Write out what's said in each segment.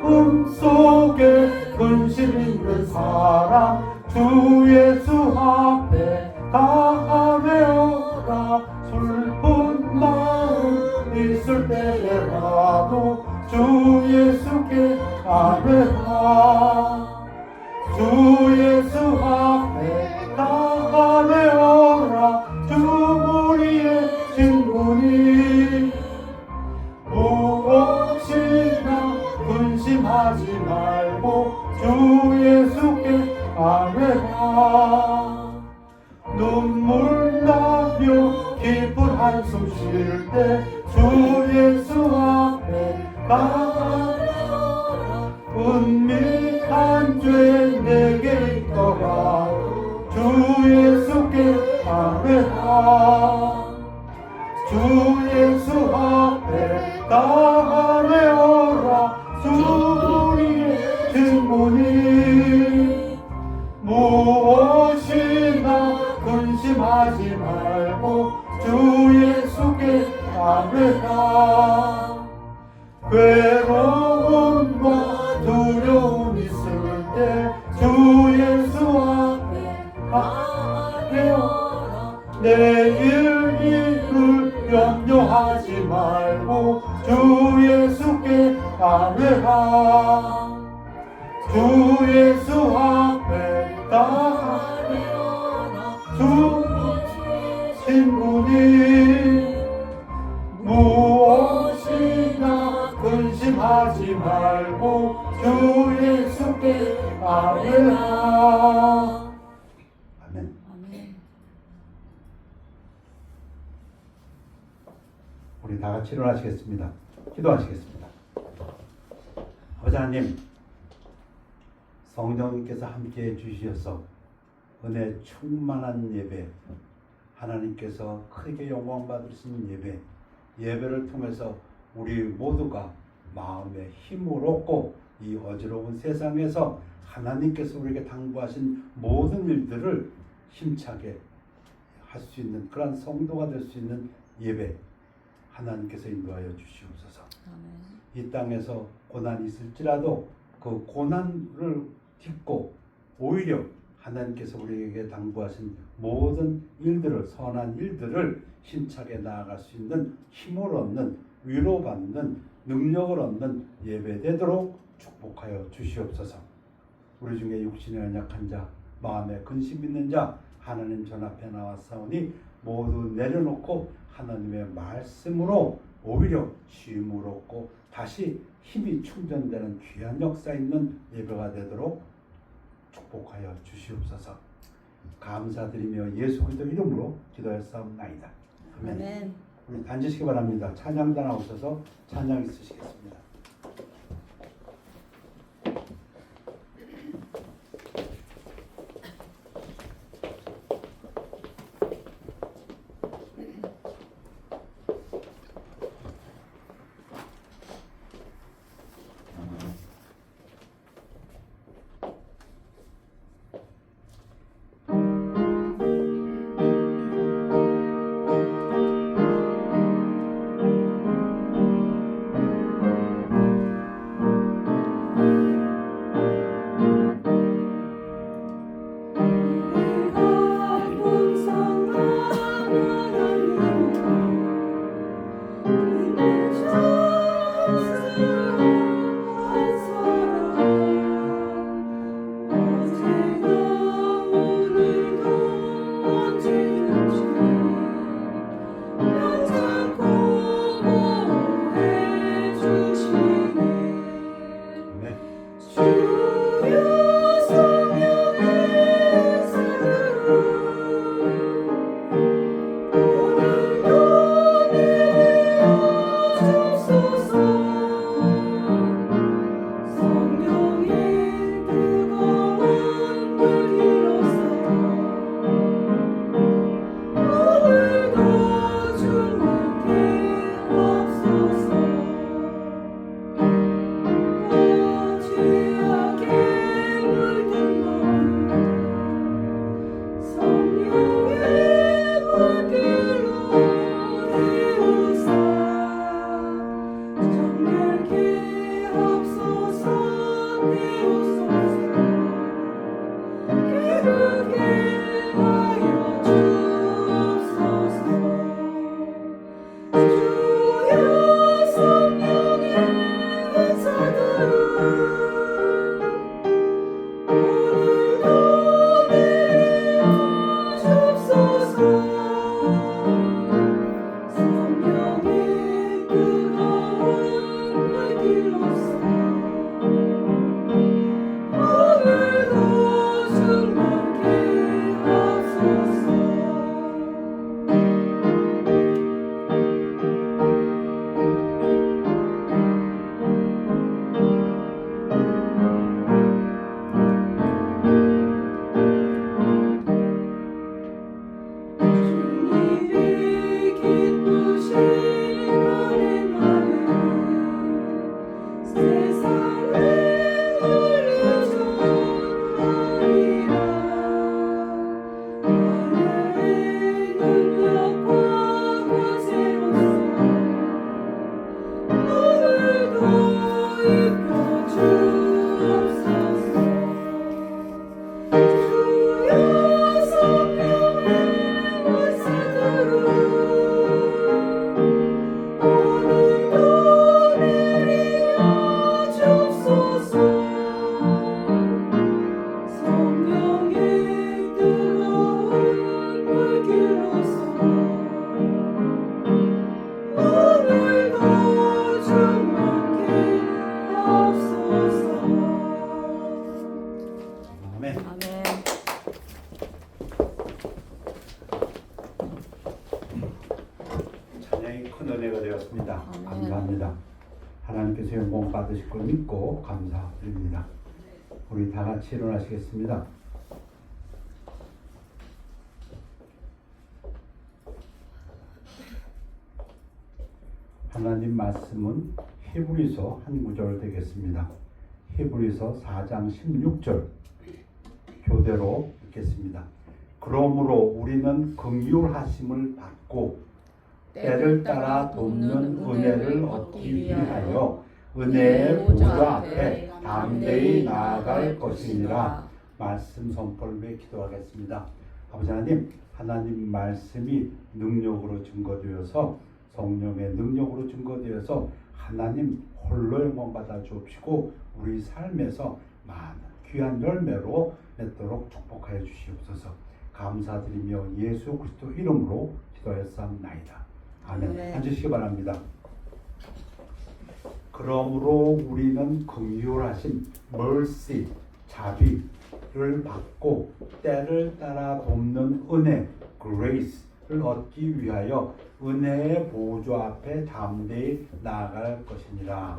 꿈속에 근심 있는 사람 주 예수 앞에 다 아뢰어라. 슬픈 마음 있을 때라도 주 예수께 아뢰라. 주 예수 앞에 다 아뢰어라. 주 우리의 친구니 무엇이나 근심하지 말고 주 예수께 아뢰라. 눈물 나며 깊은 한숨 쉴 때 주 예수 앞에 아뢰어라. 은밀한 죄 내게 있더라도 주 예수께 아뢰라. 주 예수 앞에 다 아뢰어라. 주 우리의 증거니 무엇이나 근심하지 말고 주 예수께 아뢰라. 괴로움과 두려움 있을 때 주 예수 앞에 아뢰어라. 내일 일을 염려하지 말고 주 예수께 아뢰라. 주 예수 앞에 다 아뢰어라. 주 친구니 무엇이나 근심하지 말고 주 예수께 아뢰라. 아멘. 아멘. 우리 다 같이 일어나시겠습니다. 기도하시겠습니다. 아버지 하나님, 성령님께서 함께해 주셔서 은혜 충만한 예배, 하나님께서 크게 영광 받으신 예배를 통해서 우리 모두가 마음에 힘을 얻고 이 어지러운 세상에서 하나님께서 우리에게 당부하신 모든 일들을 힘차게 할 수 있는 그런 성도가 될 수 있는 예배 하나님께서 인도하여 주시옵소서. 아멘. 이 땅에서 고난이 있을지라도 그 고난을 딛고 오히려 하나님께서 우리에게 당부하신 모든 일들을, 선한 일들을 힘차게 나아갈 수 있는 힘을 얻는, 위로받는, 능력을 얻는 예배되도록 축복하여 주시옵소서. 우리 중에 육신에 연약한 자, 마음에 근심 있는 자, 하나님 전 앞에 나왔사오니 모두 내려놓고 하나님의 말씀으로 오히려 쉼을 얻고 다시 힘이 충전되는 귀한 역사 있는 예배가 되도록 축복하여 주시옵소서. 감사드리며 예수 그리스도 이름으로 기도했사옵나이다. 아멘. 아멘. 우리 앉으시기 바랍니다. 찬양단 나오셔서 찬양 있으시겠습니다. 아멘. 아멘. 찬양이 큰 은혜가 되었습니다. 아멘. 감사합니다. 하나님께서 영광 받으실 걸 믿고 감사드립니다. 우리 다 같이 일어나시겠습니다. 하나님 말씀은 히브리서 한 구절 되겠습니다. 히브리서 4장 16절 교대로 읽겠습니다. 그러므로 우리는 긍휼하심을 받고 때를 따라 돕는 은혜를 얻기 위하여 은혜의 보좌 앞에 담대히 나아갈 것이니라. 말씀 선포를 위해 기도하겠습니다. 아버지 하나님, 하나님 말씀이 능력으로 증거되어서 성령의 능력으로 증거되어서 하나님 홀로 영광 받아 주옵시고 우리 삶에서 많은 귀한 열매로 맺도록 축복하여 주시옵소서. 감사드리며 예수 그리스도 이름으로 기도하였사옵나이다. 아멘. 네. 앉으시기 바랍니다. 그러므로 우리는 긍휼하심, mercy, 자비를 받고 때를 따라 돕는 은혜, grace를 얻기 위하여 은혜의 보좌 앞에 담대히 나아갈 것이니라.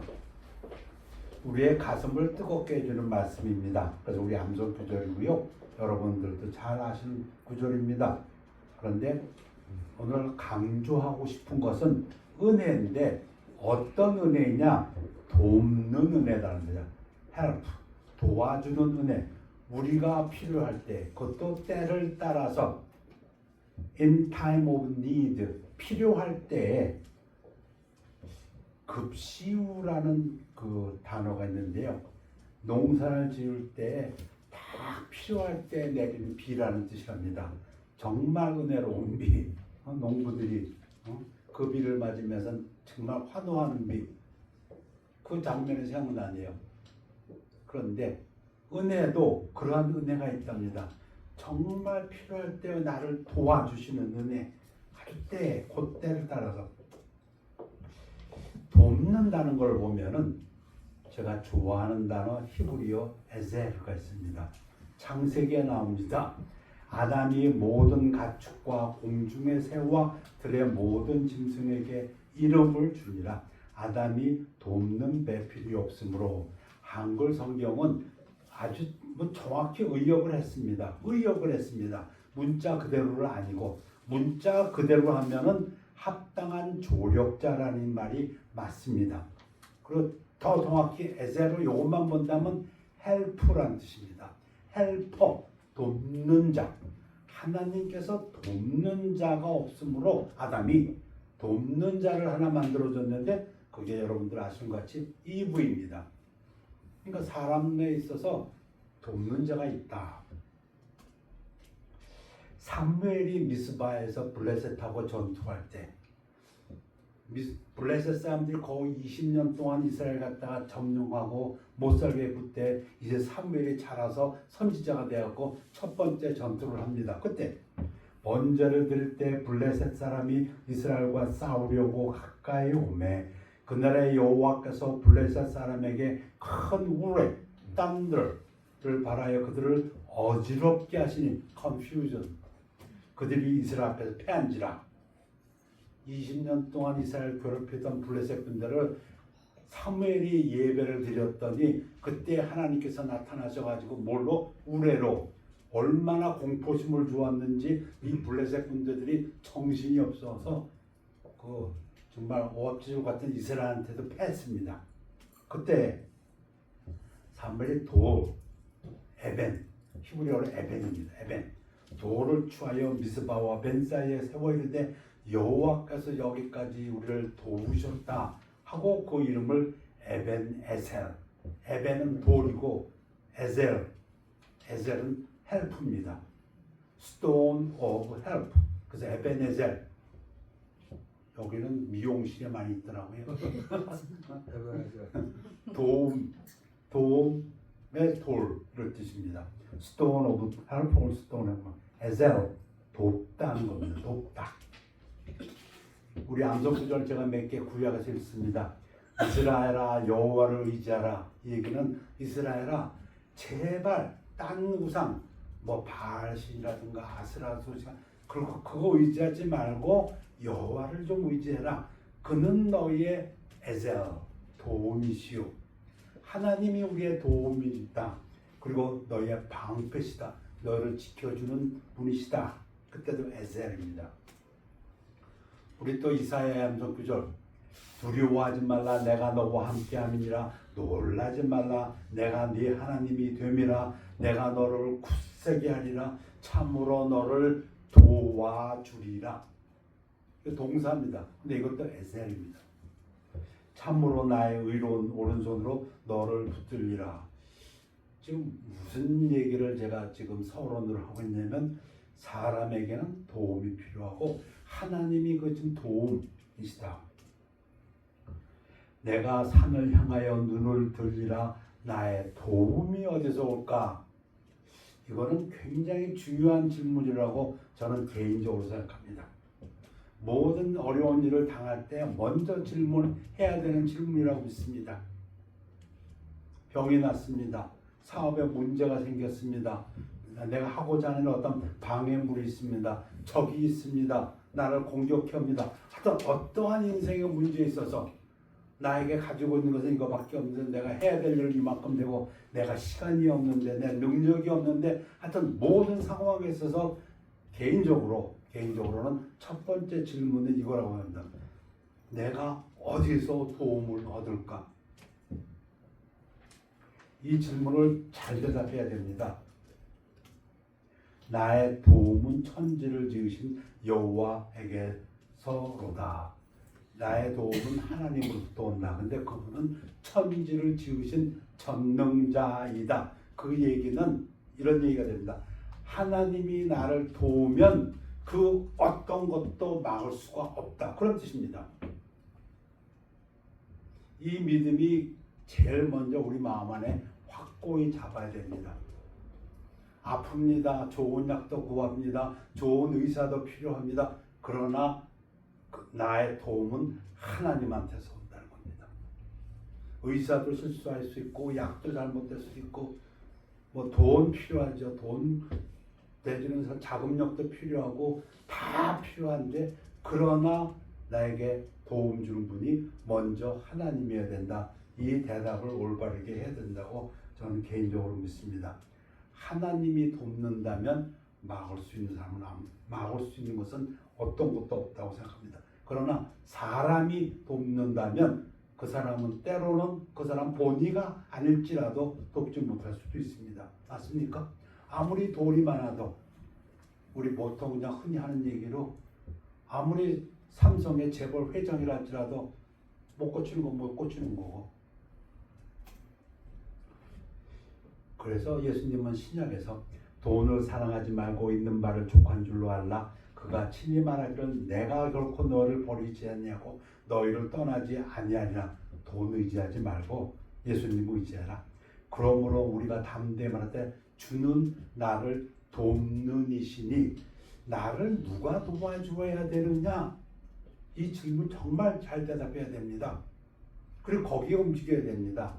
우리의 가슴을 뜨겁게 해주는 말씀입니다. 그래서 우리 암송 구절이고요. 여러분들도 잘 아시는 구절입니다. 그런데 오늘 강조하고 싶은 것은 은혜인데 어떤 은혜냐? 돕는 은혜라는 거죠. help, 도와주는 은혜. 우리가 필요할 때, 그것도 때를 따라서 in time of need, 필요할 때에 급시우라는 그 단어가 있는데요. 농사를 지을 때 딱 필요할 때 내리는 비라는 뜻이랍니다. 정말 은혜로운 비. 농부들이 그 비를 맞으면서 정말 환호하는 비. 그 장면이 생각나네요. 그런데 은혜도 그러한 은혜가 있답니다. 정말 필요할 때 나를 도와주시는 은혜. 할 때, 그때를 따라서 돕는다는 걸 보면은 제가 좋아하는 단어 히브리어 에셀가 있습니다. 창세기에 나옵니다. 아담이 모든 가축과 공중의 새와 들의 모든 짐승에게 이름을 주니라. 아담이 돕는 배필이 없으므로. 한글 성경은 아주 정확히 의역을 했습니다. 의역을 했습니다. 문자 그대로를 아니고 문자 그대로 하면은 합당한 조력자라는 말이 맞습니다. 그리고 더 정확히 에세로 이것만 본다면 헬프라는 뜻입니다. 헬퍼, 돕는 자. 하나님께서 돕는 자가 없으므로 아담이 돕는 자를 하나 만들어줬는데 그게 여러분들 아시는 것 같이 이브입니다. 그러니까 사람에 있어서 돕는 자가 있다. 사무엘이 미스바에서 블레셋하고 전투할 때 블레셋 사람들이 거의 20년 동안 이스라엘 갔다가 점령하고 못살게 굴때 이제 사무엘이 자라서 선지자가 되었고 첫 번째 전투를 합니다. 그때 번제를 드릴 때 블레셋 사람이 이스라엘과 싸우려고 가까이 오매 그날의 여호와께서 블레셋 사람에게 큰 우레, 땀들을 발하여 그들을 어지럽게 하시니 confusion. 그들이 이스라엘 앞에서 패한지라. 20년 동안 이스라엘 괴롭히던 블레셋 군대를 사무엘이 예배를 드렸더니 그때 하나님께서 나타나셔가지고 뭘로? 우레로. 얼마나 공포심을 주었는지 이 블레셋 군대들이 정신이 없어서 그 정말 오합지졸 같은 이스라엘한테도 패했습니다. 그때 사무엘이 돌, 에벤, 히브리어로 에벤입니다. 에벤. 돌을 취하여 미스바와 벤 사이에 세워 이르되 여호와께서 여기까지 우리를 도우셨다 하고 그 이름을 에벤 에셀. 에벤은 돌이고 에셀은 헬프입니다. Stone of Help. 그래서 에벤 에셀. 여기는 미용실에 많이 있더라고요. 도움의 돌을 뜻입니다. Stone of Help or Stone of 에셀. 돕다는 겁니다. 돕다. 우리 암송 구절 제가 몇 개 구약에서 읽습니다. 이스라엘아 여호와를 의지하라. 이 얘기는 이스라엘아 제발 딴 우상 뭐 바알신이라든가 아스라토신 그거 의지하지 말고 여호와를 좀 의지해라. 그는 너희의 에젤 도움이시오. 하나님이 우리의 도움이다. 그리고 너희의 방패시다. 너희를 지켜주는 분이시다. 그때도 에젤입니다. 우리 또 이사야 암송 구절 두려워하지 말라 내가 너와 함께함이니라. 놀라지 말라 내가 네 하나님이 됨이라. 내가 너를 굳세게 하리라. 참으로 너를 도와주리라. 동사입니다. 근데 이것도 에셀입니다. 참으로 나의 의로운 오른손으로 너를 붙들리라. 지금 무슨 얘기를 제가 지금 서론으로 하고 있냐면 사람에게는 도움이 필요하고 하나님이 그 지금 도움이시다. 내가 산을 향하여 눈을 들리라. 나의 도움이 어디서 올까? 이거는 굉장히 중요한 질문이라고 저는 개인적으로 생각합니다. 모든 어려운 일을 당할 때 먼저 질문해야 되는 질문이라고 믿습니다. 병이 났습니다. 사업에 문제가 생겼습니다. 내가 하고자 하는 어떤 방해물이 있습니다. 적이 있습니다. 나를 공격합니다. 하여튼 어떠한 인생의 문제에 있어서 나에게 가지고 있는 것은 이거밖에 없는데 내가 해야 될 일은 이만큼 되고 내가 시간이 없는데 내 능력이 없는데 하여튼 모든 상황에 있어서 개인적으로는 첫 번째 질문은 이거라고 합니다. 내가 어디서 도움을 얻을까? 이 질문을 잘 대답해야 됩니다. 나의 도움은 천지를 지으신 여호와에게서로다. 나의 도움은 하나님으로부터 온다. 근데 그분은 천지를 지으신 전능자이다. 그 얘기는 이런 얘기가 됩니다. 하나님이 나를 도우면 그 어떤 것도 막을 수가 없다. 그런 뜻입니다. 이 믿음이 제일 먼저 우리 마음 안에 확고히 잡아야 됩니다. 아픕니다. 좋은 약도 구합니다. 좋은 의사도 필요합니다. 그러나 나의 도움은 하나님한테서 온다는 겁니다. 의사도 실수할 수 있고 약도 잘못될 수 있고 뭐 돈 필요하죠. 돈 대주는 자금력도 필요하고 다 필요한데 그러나 나에게 도움 주는 분이 먼저 하나님이어야 된다. 이 대답을 올바르게 해야 된다고 저는 개인적으로 믿습니다. 하나님이 돕는다면 막을 수 있는 것은 어떤 것도 없다고 생각합니다. 그러나 사람이 돕는다면 그 사람은 때로는 그 사람 본의가 아닐지라도 돕지 못할 수도 있습니다. 맞습니까? 아무리 돈이 많아도 우리 보통 그냥 흔히 하는 얘기로 아무리 삼성의 재벌 회장이라 할지라도 못 고치는 건 못 고치는 거고. 그래서 예수님은 신약에서 돈을 사랑하지 말고 있는 바를 족한 줄로 알라. 그가 친히 말하기를 내가 결코 너를 버리지 않냐고 너희를 떠나지 아니하리라. 돈 의지하지 말고 예수님 의지하라. 그러므로 우리가 담대히 말할 때 주는 나를 돕는 이시니 나를 누가 도와주어야 되느냐? 이 질문 정말 잘 대답해야 됩니다. 그리고 거기에 움직여야 됩니다.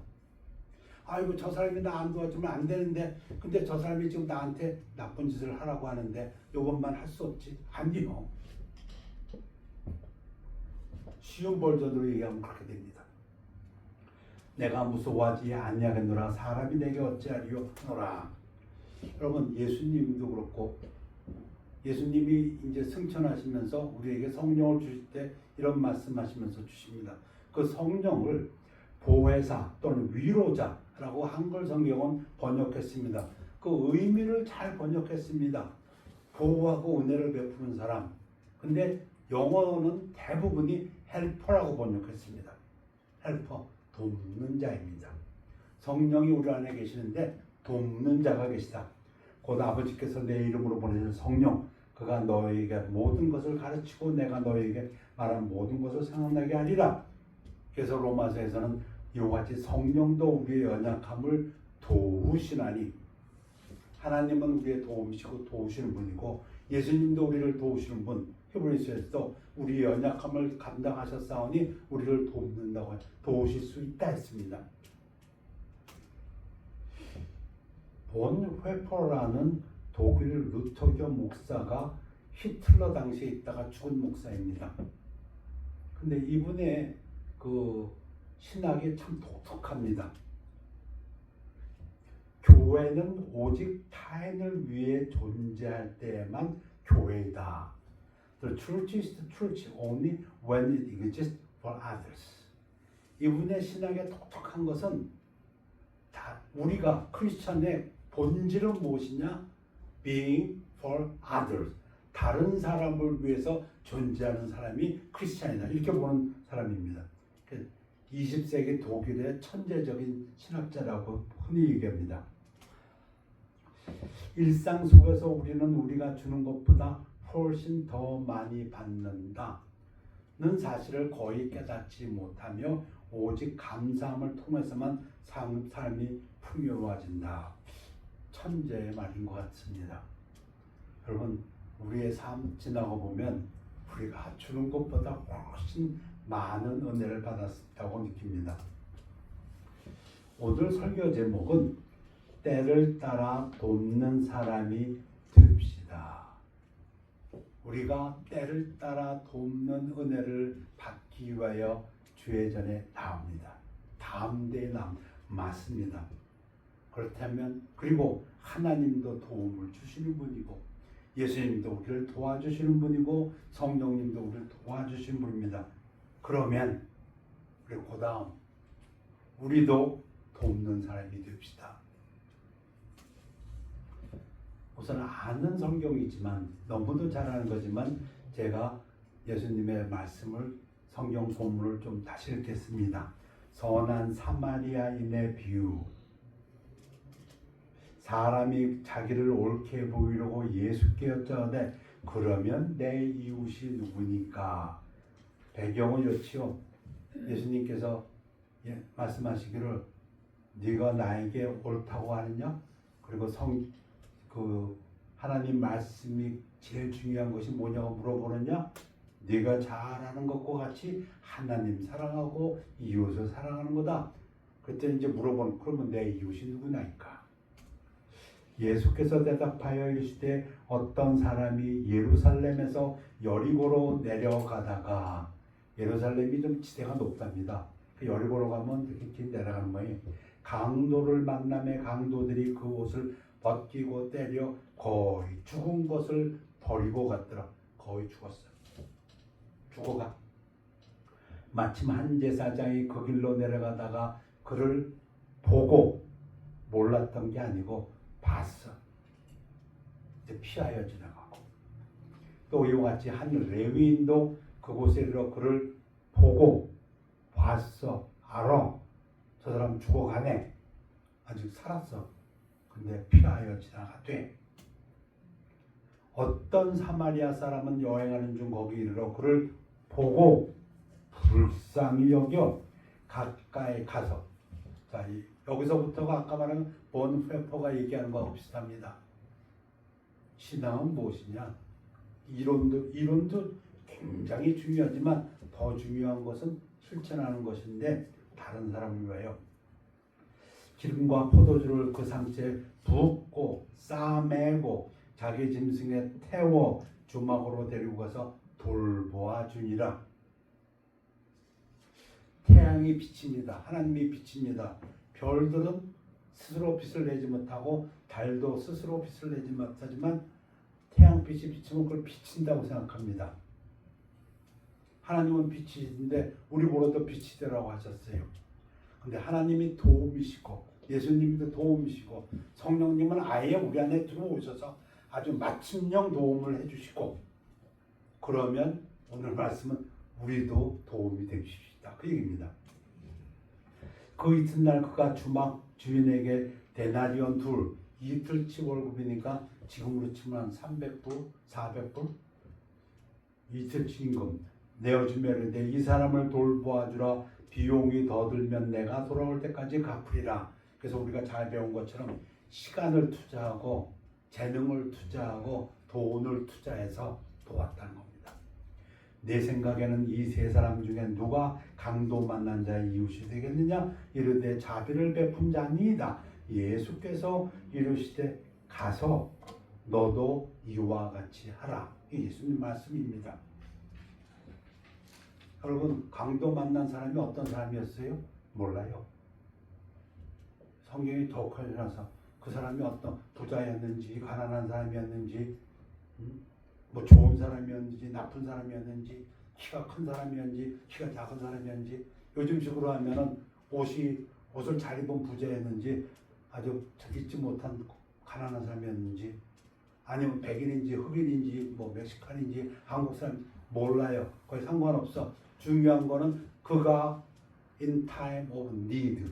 아이고 저 사람이 나 안 도와주면 안 되는데 근데 저 사람이 지금 나한테 나쁜 짓을 하라고 하는데 요것만 할 수 없지? 아니요. 쉬운 버전으로 얘기하면 그렇게 됩니다. 내가 무서워하지 아니하겠노라. 사람이 내게 어찌하리요 하노라. 여러분 예수님도 그렇고 예수님이 이제 승천하시면서 우리에게 성령을 주실 때 이런 말씀하시면서 주십니다. 그 성령을 보혜사 또는 위로자라고 한글 성경은 번역했습니다. 그 의미를 잘 번역했습니다. 보호하고 은혜를 베푸는 사람. 근데 영어는 대부분이 헬퍼라고 번역했습니다. 헬퍼, 돕는 자입니다. 성령이 우리 안에 계시는데 돕는 자가 계시다. 곧 아버지께서 내 이름으로 보내신 성령, 그가 너에게 모든 것을 가르치고 내가 너에게 말한 모든 것을 생각나게 하리라. 그래서 로마서에서는 이와 같이 성령도 우리의 연약함을 도우시나니, 하나님은 우리의 도움이시고 도우시는 분이고 예수님도 우리를 도우시는 분, 히브리서에서도 우리의 연약함을 감당하셨사오니 우리를 도우실 수 있다 했습니다. 본 회퍼라는 독일 루터교 목사가 히틀러 당시에 있다가 죽은 목사입니다. 근데 이분의 그 신학이 참 독특합니다. 교회는 오직 타인을 위해 존재할 때에만 교회이다. The church is the church only when it exists for others. 이분의 신학의 독특한 것은 다 우리가 크리스천의 본질은 무엇이냐? Being for others. 다른 사람을 위해서 존재하는 사람이 크리스천이다. 이렇게 보는 사람입니다. 20세기 독일의 천재적인 신학자라고 흔히 얘기합니다. 일상 속에서 우리는 우리가 주는 것보다 훨씬 더 많이 받는다는 사실을 거의 깨닫지 못하며 오직 감사함을 통해서만 삶이 풍요로워진다. 천재의 말인 것 같습니다. 여러분, 우리의 삶 지나고 보면 우리가 주는 것보다 훨씬 많은 은혜를 받았다고 느낍니다. 오늘 설교 제목은 때를 따라 돕는 사람이 됩시다. 우리가 때를 따라 돕는 은혜를 받기 위하여 주의 전에 나옵니다. 다음대에 맞습니다. 그렇다면 그리고 하나님도 도움을 주시는 분이고 예수님도 우리를 도와주시는 분이고 성령님도 우리를 도와주시는 분입니다. 그러면 우리 그 다음 우리도 돕는 사람이 됩시다. 우선 아는 성경이지만 너무도 잘 아는 거지만 제가 예수님의 말씀을 성경 본문을 좀 다시 읽겠습니다. 선한 사마리아인의 비유. 사람이 자기를 옳게 보이려고 예수께 여쭤되 그러면 내 이웃이 누구니까? 배경은 이렇지요. 예수님께서 말씀하시기를 네가 나에게 옳다고 하느냐? 그리고 하나님 말씀이 제일 중요한 것이 뭐냐고 물어보느냐? 네가 잘 아는 것과 같이 하나님 사랑하고 이웃을 사랑하는 거다. 그때 이제 물어보는 그러면 내 이웃이 누구냐니까? 예수께서 대답하여 이르시되 어떤 사람이 예루살렘에서 여리고로 내려가다가 예루살렘이 좀 지대가 높답니다. 그 여리고로 가면 이렇게 내려가는 거예요. 강도를 만남에 강도들이 그 옷을 벗기고 때려 거의 죽은 것을 버리고 갔더라. 거의 죽었어요. 죽어가. 마침 한 제사장이 그 길로 내려가다가 그를 보고 몰랐던 게 아니고 봤어. 이제 피하여 지나가고. 또 이와 같이 한 레위인도 그곳에 이르러 그를 보고 봤어. 알아. 저 사람 죽어가네. 아직 살았어. 근데 피하여 지나가되 어떤 사마리아 사람은 여행하는 중 거기 이르러 그를 보고 불쌍히 여겨 가까이 가서. 자, 여기서부터가 아까 말한 본회퍼가 얘기하는 거하고 비슷합니다. 신앙은 무엇이냐? 이론도 굉장히 중요하지만 더 중요한 것은 실천하는 것인데 다른 사람을 위하여 기름과 포도주를 그 상체에 붓고 싸매고 자기 짐승에 태워 주막으로 데리고 가서 돌보아 주니라. 태양이 비칩니다. 하나님이 비칩니다. 별들은 스스로 빛을 내지 못하고 달도 스스로 빛을 내지 못하지만 태양빛이 비치면 그걸 비친다고 생각합니다. 하나님은 빛이신데 우리 보러도 빛이 되라고 하셨어요. 근데 하나님이 도움이시고 예수님도 도움이시고 성령님은 아예 우리 안에 들어오셔서 아주 맞춤형 도움을 해주시고 그러면 오늘 말씀은 우리도 도움이 되십시다. 그 얘기입니다. 그 이튿날 그가 주막 주인에게 데나리온 둘 이틀치 월급이니까 지금으로 치면 한 300불, 400불 이틀치 임금 내어주면 이 사람을 돌보아주라. 비용이 더 들면 내가 돌아올 때까지 갚으리라. 그래서 우리가 잘 배운 것처럼 시간을 투자하고 재능을 투자하고 돈을 투자해서 도왔다는 겁니다. 내 생각에는 이 세 사람 중에 누가 강도 만난 자의 이웃이 되겠느냐? 이르되 자비를 베푼 자니이다. 예수께서 이르시되 가서 너도 이와 같이 하라. 이 예수님 말씀입니다. 여러분, 강도 만난 사람이 어떤 사람이었어요? 몰라요. 성경이 더욱하여서 그 사람이 어떤 부자였는지 가난한 사람이었는지 뭐 좋은 사람이었는지 나쁜 사람이었는지 키가 큰 사람이었는지 키가 작은 사람이었는지 요즘식으로 하면은 옷을 잘 입은 부자였는지 아주 잊지 못한 가난한 사람이었는지 아니면 백인인지 흑인인지 뭐 멕시칸인지 한국 사람 몰라요. 거의 상관없어. 중요한 거는 그가 in time of need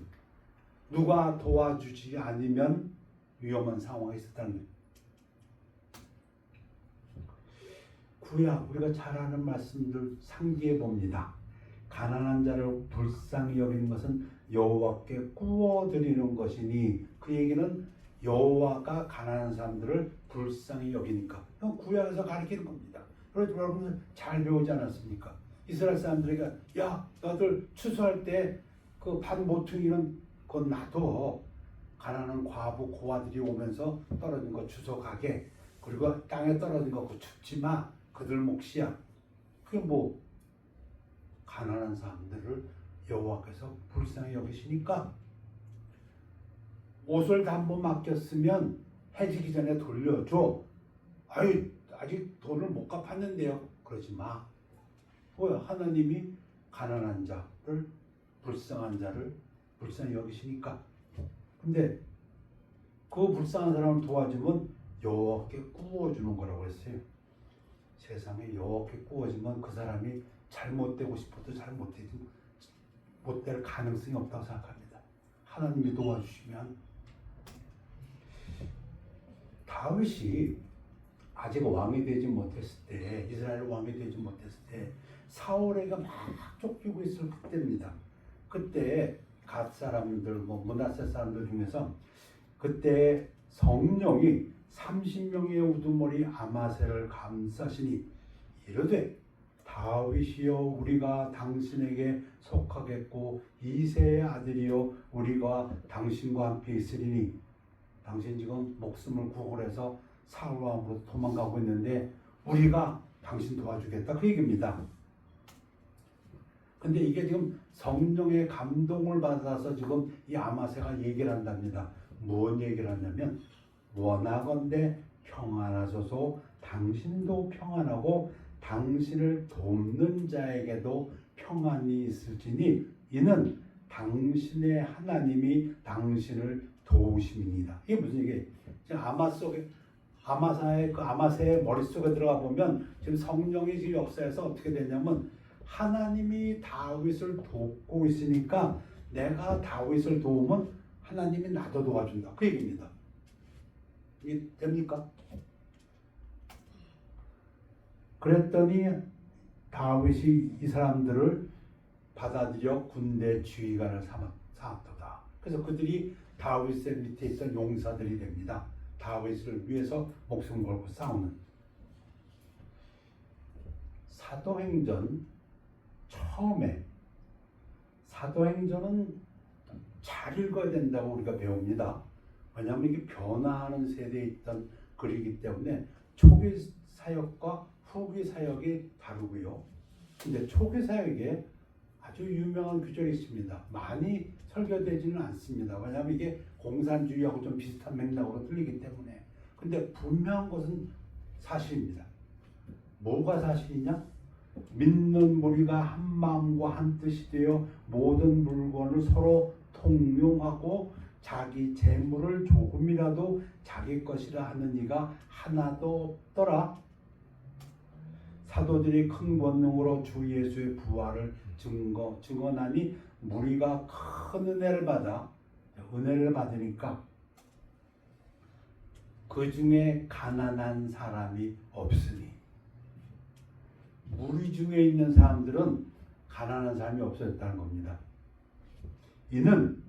누가 도와주지 않으면 위험한 상황에 있었다는 거예요. 구약 우리가 잘 아는 말씀들 상기해 봅니다. 가난한 자를 불쌍히 여기는 것은 여호와께 구워드리는 것이니 그 얘기는 여호와가 가난한 사람들을 불쌍히 여기니까 구약에서 가르치는 겁니다. 그래서 여러분 잘 배우지 않았습니까? 이스라엘 사람들에게 야 너들 추수할 때 그 반 모퉁이는 그건 놔둬. 가난한 과부 고아들이 오면서 떨어진 거 주워가게. 그리고 땅에 떨어진 거 줍지 마. 그들 몫이야. 그게 뭐 가난한 사람들을 여호와께서 불쌍히 여기시니까 옷을 담보 맡겼으면 해지기 전에 돌려줘. 아직 돈을 못 갚았는데요. 그러지 마. 뭐야? 하나님이 가난한 자를 불쌍한 자를 불쌍히 여기시니까. 근데 그 불쌍한 사람을 도와주면 여호와께 구워주는 거라고 했어요. 세상에 여호와께 구워지면 그 사람이 잘못되고 싶어도 못될 가능성이 없다고 생각합니다. 하나님이 도와주시면. 다윗이 아직 왕이 되지 못했을 때, 이스라엘 왕이 되지 못했을 때 사울에게 막 쫓기고 있을 그때입니다. 그때 갓 사람들, 므낫세 사람들 중에서 그때 성령이 30명의 우두머리 아마새를 감싸시니 이르되 다윗이여 우리가 당신에게 속하겠고 이새의 아들이여 우리가 당신과 함께 있으리니 당신 지금 목숨을 구걸해서 사울 왕으로 도망가고 있는데 우리가 당신 도와주겠다 그 얘기입니다. 근데 이게 지금 성령의 감동을 받아서 지금 이 아마새가 얘기를 한답니다. 무슨 얘기를 하냐면 원하건대 평안하소서 당신도 평안하고 당신을 돕는 자에게도 평안이 있을지니 이는 당신의 하나님이 당신을 도우심이니이다. 이게 무슨 얘기예요? 지금 아마새의 머릿속에 들어가 보면 지금 성령이 지금 역사에서 어떻게 되냐면 하나님이 다윗을 돕고 있으니까 내가 다윗을 도우면 하나님이 나도 도와준다. 그 얘기입니다. 이게 됩니까? 그랬더니 다윗이 이 사람들을 받아들여 군대 지휘관을 삼았다. 그래서 그들이 다윗의 밑에 있던 용사들이 됩니다. 다윗을 위해서 목숨 걸고 싸우는. 사도행전 처음에 사도행전은 잘 읽어야 된다고 우리가 배웁니다. 왜냐하면 이게 변화하는 세대에 있던 글이기 때문에 초기 사역과 후기 사역이 다르고요. 근데 초기 사역에 아주 유명한 구절이 있습니다. 많이 설교되지는 않습니다. 왜냐하면 이게 공산주의하고 좀 비슷한 맥락으로 들리기 때문에. 근데 분명한 것은 사실입니다. 뭐가 사실이냐? 믿는 무리가 한 마음과 한 뜻이 되어 모든 물건을 서로 통용하고 자기 재물을 조금이라도 자기 것이라 하는 이가 하나도 없더라. 사도들이 큰 권능으로 주 예수의 부활을 증언하니 무리가 큰 은혜를 받으니까 그 중에 가난한 사람이 없으니. 무리 중에 있는 사람들은 가난한 사람이 없어졌다는 겁니다. 이는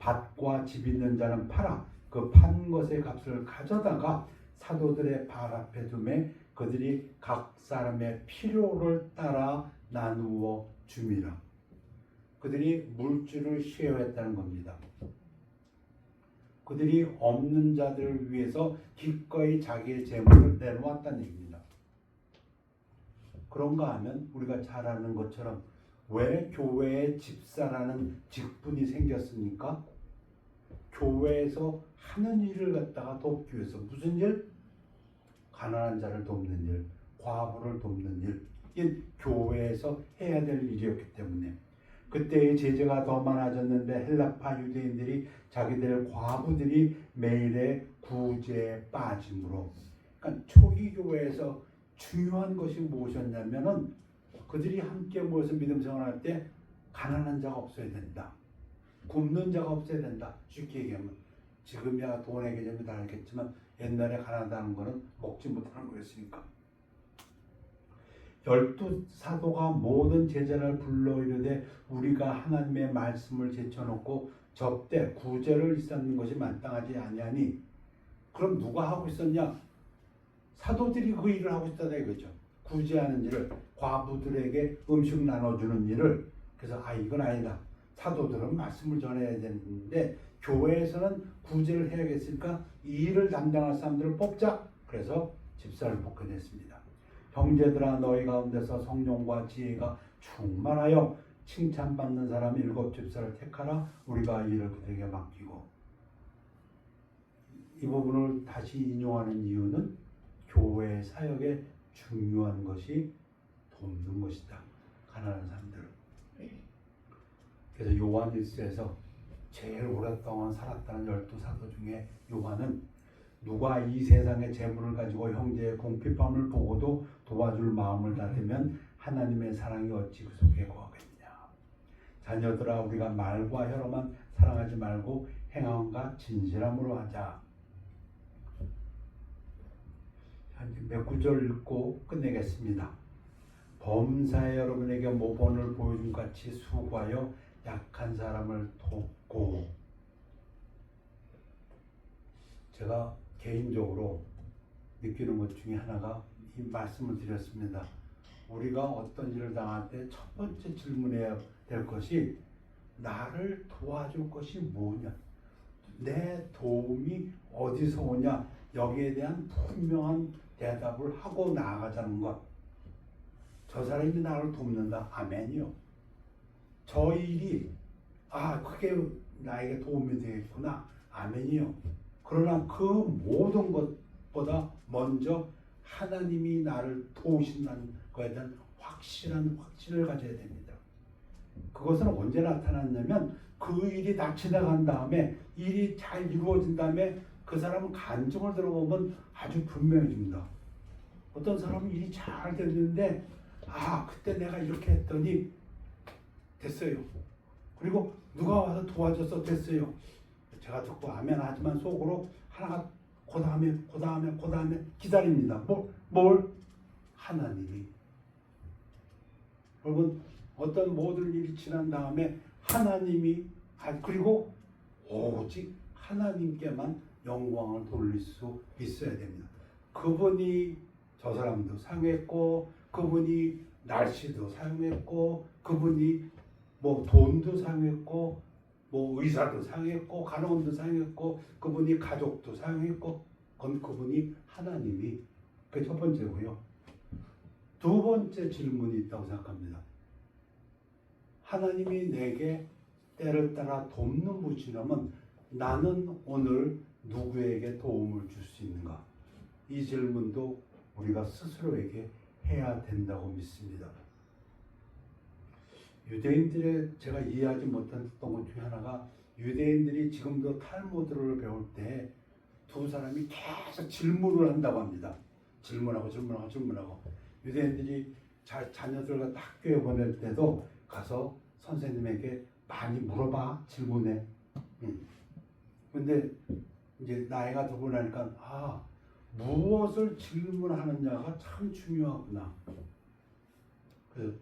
밭과 집 있는 자는 팔아 그 판 것의 값을 가져다가 사도들의 발 앞에 두매 그들이 각 사람의 필요를 따라 나누어 줌이라. 그들이 물질을 쉐어했다는 겁니다. 그들이 없는 자들을 위해서 기꺼이 자기의 재물을 내놓았다는 얘기입니다. 그런가 하면 우리가 잘 아는 것처럼 왜 교회에 집사라는 직분이 생겼습니까? 교회에서 하는 일을 갖다가 돕기 위해서. 무슨 일? 가난한 자를 돕는 일, 과부를 돕는 일. 이게 교회에서 해야 될 일이었기 때문에. 그때의 제재가 더 많아졌는데 헬라파 유대인들이 자기들 과부들이 매일의 구제에 빠짐으로, 그러니까 초기 교회에서 중요한 것이 무엇이었냐면은 그들이 함께 모여서 믿음 생활할 때 가난한 자가 없어야 된다. 굶는 자가 없어야 된다. 쉽게 얘기하면 지금이야 돈의 개념이 다르겠지만 옛날에 가난하다는 것은 먹지 못하는 거였으니까. 12사도가 모든 제자를 불러 이르되 우리가 하나님의 말씀을 제쳐놓고 접대 구제를 있었는 것이 마땅하지 아니하니. 그럼 누가 하고 있었냐? 사도들이 그 일을 하고 있다다 이거죠. 구제하는 일을, 과부들에게 음식 나눠주는 일을. 그래서 이건 아니다. 사도들은 말씀을 전해야 되는데 교회에서는 구제를 해야겠으니까 이 일을 담당할 사람들을 뽑자. 그래서 집사를 뽑게 됐습니다. 형제들아 너희 가운데서 성령과 지혜가 충만하여 칭찬받는 사람 7 집사를 택하라. 우리가 이 일을 그들에게 맡기고. 이 부분을 다시 인용하는 이유는 교회 사역에 중요한 것이 돕는 것이다. 가난한 사람들을. 그래서 요한 1서에서 제일 오랫동안 살았다는 12사도 중에 요한은 누가 이 세상의 재물을 가지고 형제의 궁핍함을 보고도 도와줄 마음을 닫으면 하나님의 사랑이 어찌 그 속에 거하겠냐. 자녀들아 우리가 말과 혀로만 사랑하지 말고 행함과 진실함으로 하자. 몇 구절 읽고 끝내겠습니다. 범사에 여러분에게 모본을 보여준 같이 수고하여 약한 사람을 돕고. 제가 개인적으로 느끼는 것 중에 하나가 이 말씀을 드렸습니다. 우리가 어떤 일을 당할 때 첫 번째 질문해야 될 것이 나를 도와줄 것이 뭐냐, 내 도움이 어디서 오냐, 여기에 대한 분명한 대답을 하고 나아가자는 것. 저 사람이 나를 돕는다. 아멘이요. 저 일이 그게 나에게 도움이 되겠구나. 아멘이요. 그러나 그 모든 것보다 먼저 하나님이 나를 도우신다는 것에 대한 확실한 확신을 가져야 됩니다. 그것은 언제 나타났냐면 그 일이 다 지나간 다음에, 일이 잘 이루어진 다음에 그 사람은 간증을 들어보면 아주 분명해집니다. 어떤 사람은 일이 잘 됐는데 그때 내가 이렇게 했더니 됐어요. 그리고 누가 와서 도와줘서 됐어요. 제가 듣고 아멘 하지만 속으로 하나가 그 다음에 기다립니다. 뭘? 하나님이. 여러분 어떤 모든 일이 지난 다음에 하나님이, 그리고 오직 하나님께만 영광을 돌릴 수 있어야 됩니다. 그분이 저 사람도 사용했고, 그분이 날씨도 사용했고, 그분이 돈도 사용했고, 의사도 사용했고, 간호원도 사용했고, 그분이 가족도 사용했고, 그분이 하나님이. 그게 첫 번째고요. 두 번째 질문이 있다고 생각합니다. 하나님이 내게 때를 따라 돕는 분이라면 나는 오늘 누구에게 도움을 줄 수 있는가? 이 질문도 우리가 스스로에게 해야 된다고 믿습니다. 유대인들의 제가 이해하지 못했던 것 중에 하나가, 유대인들이 지금도 탈무드를 배울 때 두 사람이 계속 질문을 한다고 합니다. 질문하고. 유대인들이 자녀들과 학교에 보낼 때도 가서 선생님에게 많이 물어봐, 질문해. 근데 이제 나이가 들고 나니까 무엇을 질문하느냐가 참 중요하구나. 그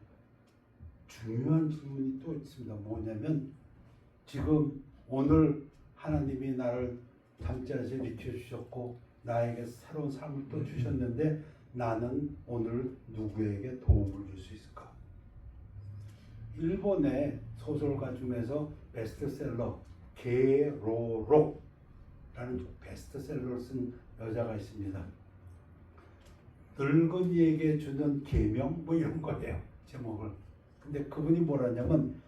중요한 질문이 또 있습니다. 뭐냐면, 지금 오늘 하나님이 나를 잠자리에서 일으켜 주셨고 나에게 새로운 삶을 또 주셨는데 나는 오늘 누구에게 도움을 줄 수 있을까? 일본의 소설가 중에서 베스트셀러 게로록, 라는 베스트셀러를 쓴 여자가 있습니다. 늙은이에게 주는 계명 뭐 이런 거예요, 제목을. 근데 그분이 뭐라냐면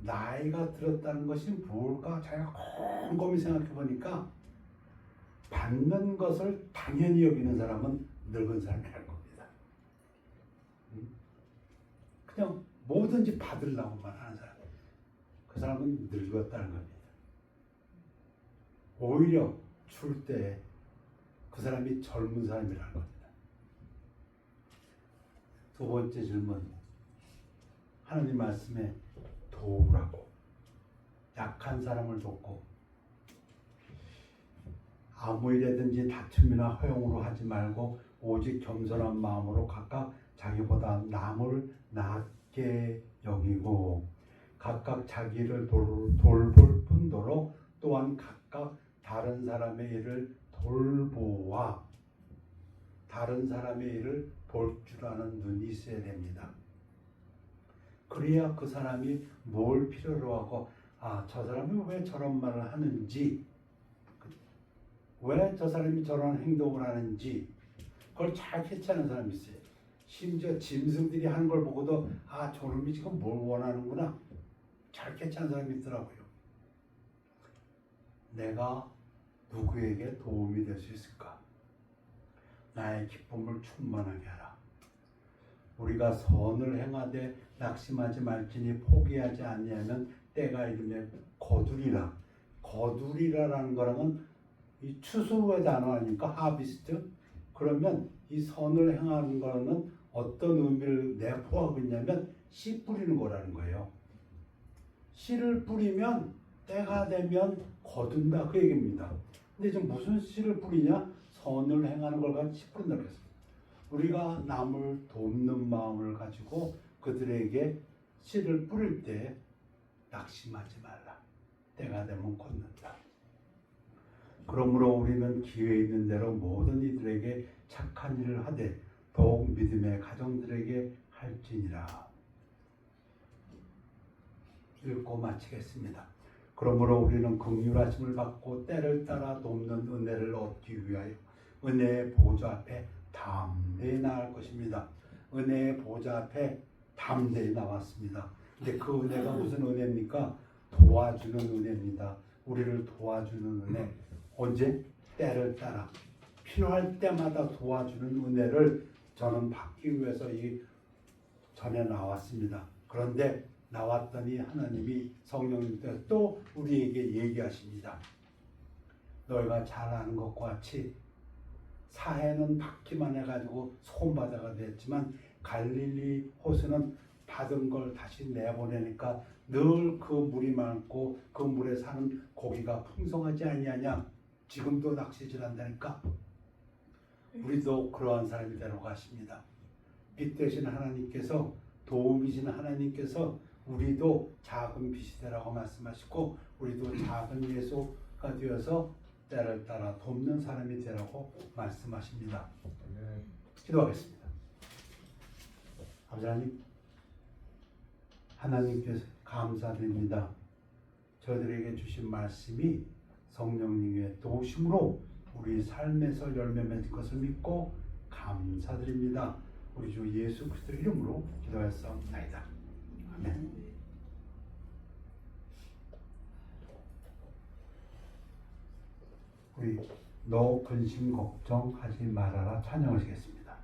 나이가 들었다는 것이 뭘까 자기가 곰곰이 생각해 보니까 받는 것을 당연히 여기는 사람은 늙은 사람이라는 겁니다. 그냥 뭐든지 받으려고만 하는 사람, 그 사람은 늙었다는 겁니다. 오히려 줄 때 그 사람이 젊은 사람이라는 겁니다. 두 번째 질문, 하나님 말씀에 도우라고, 약한 사람을 돕고, 아무 일에든지 다툼이나 허용으로 하지 말고 오직 겸손한 마음으로 각각 자기보다 남을 낮게 여기고 각각 자기를 돌볼 뿐더러 또한 각각 다른 사람의 일을 돌보아 다른 사람의 일을 볼 줄 아는 눈이 있어야 됩니다. 그래야 그 사람이 뭘 필요로 하고 저 사람이 왜 저런 말을 하는지, 왜 저 사람이 저런 행동을 하는지 그걸 잘 캐치하는 사람이 있어요. 심지어 짐승들이 하는 걸 보고도 저놈이 지금 뭘 원하는구나 잘 캐치하는 사람이 있더라고요. 내가 누구에게 도움이 될 수 있을까? 나의 기쁨을 충만하게 하라. 우리가 선을 행하되 낙심하지 말지니 포기하지 아니하면 때가 이르면 거두리라. 거두리라라는 거랑은 이 추수의 단어 아닙니까? 하비스트. 그러면 이 선을 행하는 거는 어떤 의미를 내포하고 있냐면 씨 뿌리는 거라는 거예요. 씨를 뿌리면 때가 되면 거둔다 그 얘기입니다. 근데 지금 무슨 씨를 뿌리냐? 선을 행하는 걸 가지고 씨 뿌린다고 했습니다. 우리가 남을 돕는 마음을 가지고 그들에게 씨를 뿌릴 때 낙심하지 말라. 때가 되면 걷는다. 그러므로 우리는 기회 있는 대로 모든 이들에게 착한 일을 하되 더욱 믿음의 가정들에게 할지니라. 읽고 마치겠습니다. 그러므로 우리는 긍휼하심을 받고 때를 따라 돕는 은혜를 얻기 위하여 은혜의 보좌 앞에 담대히 나갈 것입니다. 은혜의 보좌 앞에 담대히 나왔습니다. 근데 그 은혜가 무슨 은혜입니까? 도와주는 은혜입니다. 우리를 도와주는 은혜. 언제? 때를 따라 필요할 때마다 도와주는 은혜를 저는 받기 위해서 이 전에 나왔습니다. 그런데 나왔더니 하나님이 성령님께서 또 우리에게 얘기하십니다. 너희가 잘 아는 것과 같이 사해는 받기만 해가지고 소금바다가 됐지만 갈릴리 호수는 받은 걸 다시 내보내니까 늘 그 물이 많고 그 물에 사는 고기가 풍성하지 아니하냐. 지금도 낚시질 한다니까. 우리도 그러한 사람이 되라고 하십니다. 빛 되신 하나님께서, 도움이신 하나님께서 우리도 작은 빛이 되라고 말씀하시고 우리도 작은 예수가 되어서 때를 따라 돕는 사람이 되라고 말씀하십니다. 기도하겠습니다. 아버지 하나님, 하나님께서 감사드립니다. 저희들에게 주신 말씀이 성령님의 도우심으로 우리 삶에서 열매 맺을 것을 믿고 감사드립니다. 우리 주 예수 그리스도 이름으로 기도하였사옵나이다. 아멘. 우리 너 근심 걱정하지 말아라 찬양하시겠습니다.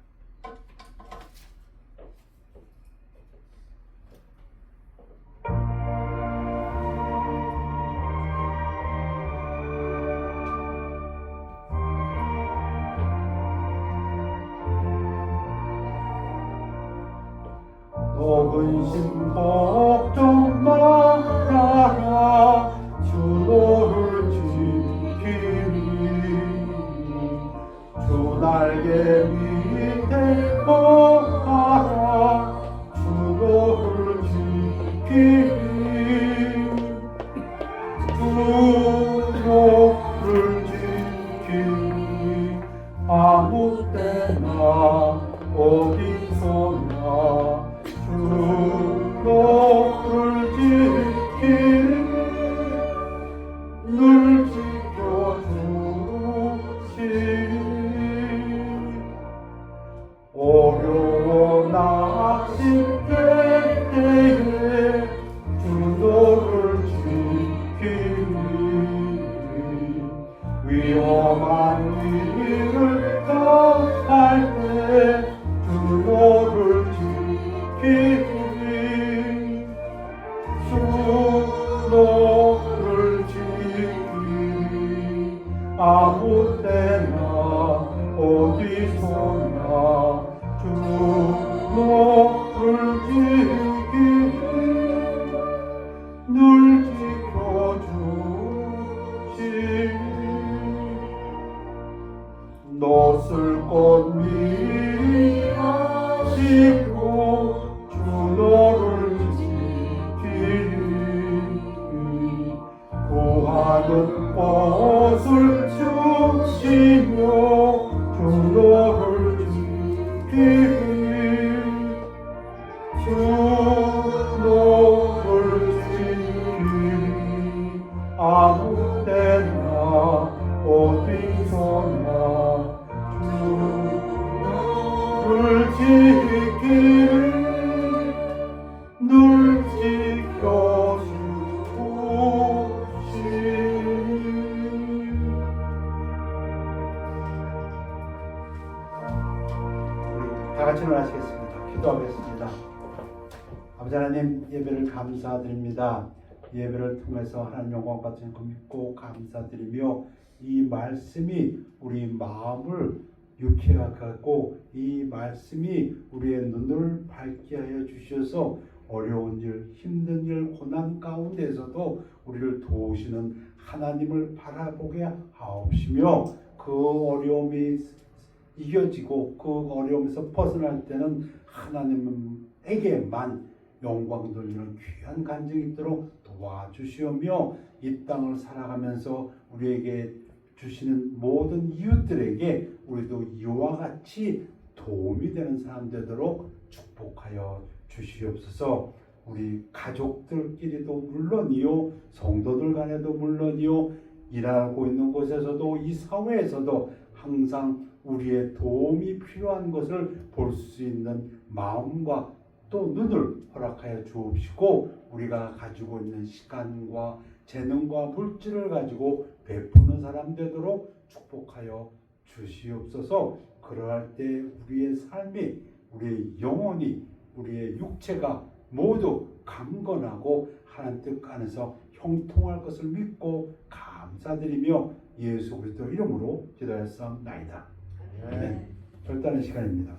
너 근심 걱정 말아라 주 너를 지키리 주 날개 밑에 거하라 주 너를 지키리 주 너를 지키리 아무 때나 어디서나 주 너를 지키리 늘 지켜주리 노슬꽃 미리 하시고 주 너를 지키리 구하는 것을 주시며 주 너를 지키리 주 너를 지키리 아무 때나 어디서나 주를 지키리 늘 지켜주시리. 우리 다 같이 일어나시겠습니다. 기도하겠습니다. 아버지 하나님, 예배를 감사드립니다. 예배를 통해서 하나님 영광 받으신 것 믿고 감사드리며 이 말씀이 우리 마음을 유쾌하게 하고 이 말씀이 우리의 눈을 밝게 하여 주셔서 어려운 일, 힘든 일, 고난 가운데서도 우리를 도우시는 하나님을 바라보게 하옵시며 그 어려움이 이겨지고 그 어려움에서 벗어날 때는 하나님에게만 영광 돌리는 귀한 간증이 있도록 도와주시오며 이 땅을 살아가면서 우리에게 주시는 모든 이웃들에게 우리도 이와 같이 도움이 되는 사람 되도록 축복하여 주시옵소서. 우리 가족들끼리도 물론이요, 성도들 간에도 물론이요, 일하고 있는 곳에서도 이 사회에서도 항상 우리의 도움이 필요한 것을 볼 수 있는 마음과 또 눈을 허락하여 주옵시고 우리가 가지고 있는 시간과 재능과 물질을 가지고 베푸는 사람 되도록 축복하여 주시옵소서. 그러할 때 우리의 삶이, 우리의 영혼이, 우리의 육체가 모두 강건하고 하나님 뜻 안에서 형통할 것을 믿고 감사드리며 예수 그리스도 이름으로 기도하였사옵나이다. 아멘. 결단의 시간입니다.